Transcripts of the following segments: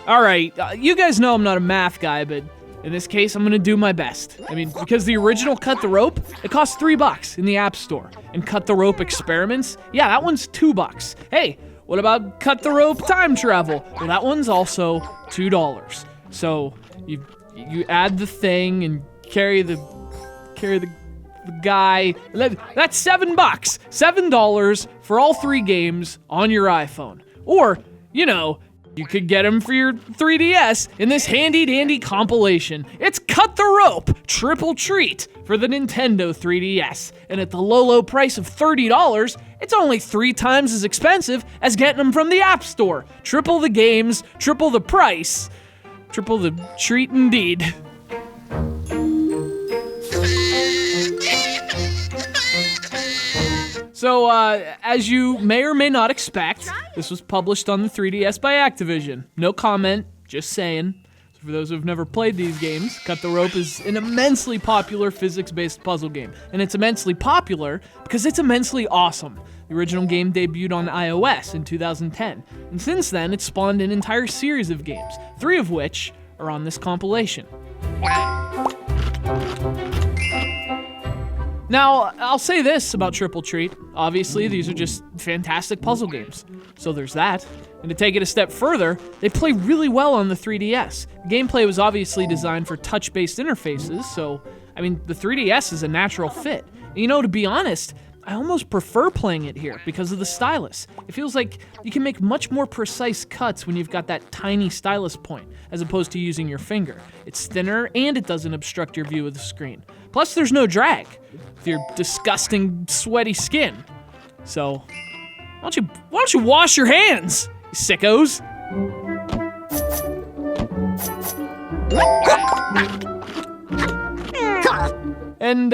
All right, you guys know I'm not a math guy, but in this case, I'm gonna do my best. I mean, because the original Cut the Rope, it costs $3 in the App Store. And Cut the Rope Experiments, yeah, that one's $2. Hey, what about Cut the Rope Time Travel? Well, that one's also $2. So you add the thing and carry the guy. That's $7. $7 for all 3 games on your iPhone. Or, you could get them for your 3DS in this handy-dandy compilation. It's Cut the Rope Triple Treat for the Nintendo 3DS. And at the low price of $30, it's only 3 times as expensive as getting them from the App Store. Triple the games, triple the price, triple the treat indeed. So, as you may or may not expect, this was published on the 3DS by Activision. No comment, just saying. So for those who've never played these games, Cut the Rope is an immensely popular physics-based puzzle game. And it's immensely popular because it's immensely awesome. The original game debuted on iOS in 2010. And since then, it's spawned an entire series of games, 3 of which are on this compilation. Now, I'll say this about Triple Treat. Obviously, these are just fantastic puzzle games. So there's that. And to take it a step further, they play really well on the 3DS. The gameplay was obviously designed for touch-based interfaces, so, the 3DS is a natural fit. And to be honest, I almost prefer playing it here because of the stylus. It feels like you can make much more precise cuts when you've got that tiny stylus point, as opposed to using your finger. It's thinner and it doesn't obstruct your view of the screen. Plus, there's no drag with your disgusting, sweaty skin. So, why don't you wash your hands, you sickos? And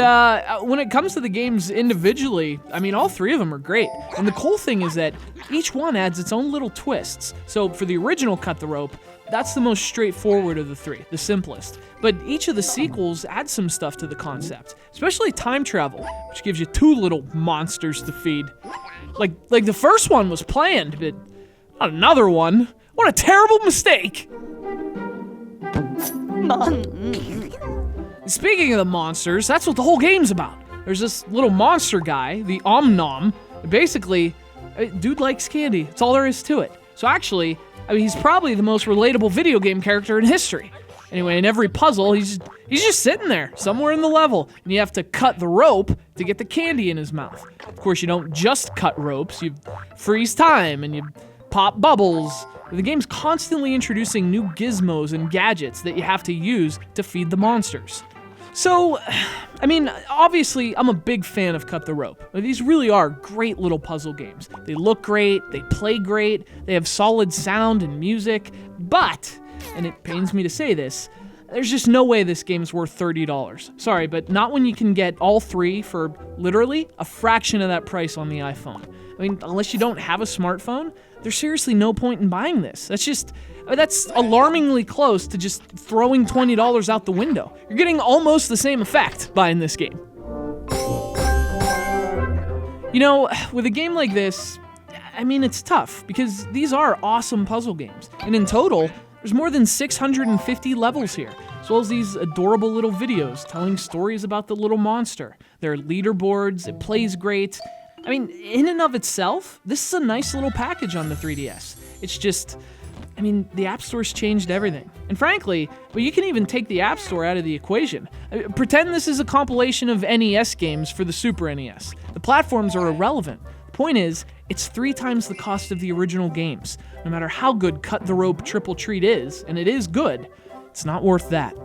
when it comes to the games individually, all 3 of them are great. And the cool thing is that each one adds its own little twists. So for the original Cut the Rope, that's the most straightforward of the 3, the simplest. But each of the sequels adds some stuff to the concept, especially time travel, which gives you 2 little monsters to feed. Like the first one was planned, but not another one. What a terrible mistake! Speaking of the monsters, that's what the whole game's about. There's this little monster guy, the Om Nom. Basically, dude likes candy. That's all there is to it. So actually, he's probably the most relatable video game character in history. Anyway, in every puzzle, he's just sitting there, somewhere in the level, and you have to cut the rope to get the candy in his mouth. Of course, you don't just cut ropes, you freeze time, and you pop bubbles. The game's constantly introducing new gizmos and gadgets that you have to use to feed the monsters. So, obviously, I'm a big fan of Cut the Rope. These really are great little puzzle games. They look great, they play great, they have solid sound and music, but, and it pains me to say this, there's just no way this game's worth $30. Sorry, but not when you can get all 3 for literally a fraction of that price on the iPhone. Unless you don't have a smartphone, there's seriously no point in buying this. That's alarmingly close to just throwing $20 out the window. You're getting almost the same effect buying this game. With a game like this, it's tough because these are awesome puzzle games. And in total, there's more than 650 levels here, as well as these adorable little videos telling stories about the little monster. There are leaderboards, it plays great. In and of itself, this is a nice little package on the 3DS. It's just, the App Store's changed everything. And frankly, you can even take the App Store out of the equation. Pretend this is a compilation of NES games for the Super NES. The platforms are irrelevant. The point is, it's 3 times the cost of the original games. No matter how good Cut the Rope Triple Treat is, and it is good, it's not worth that.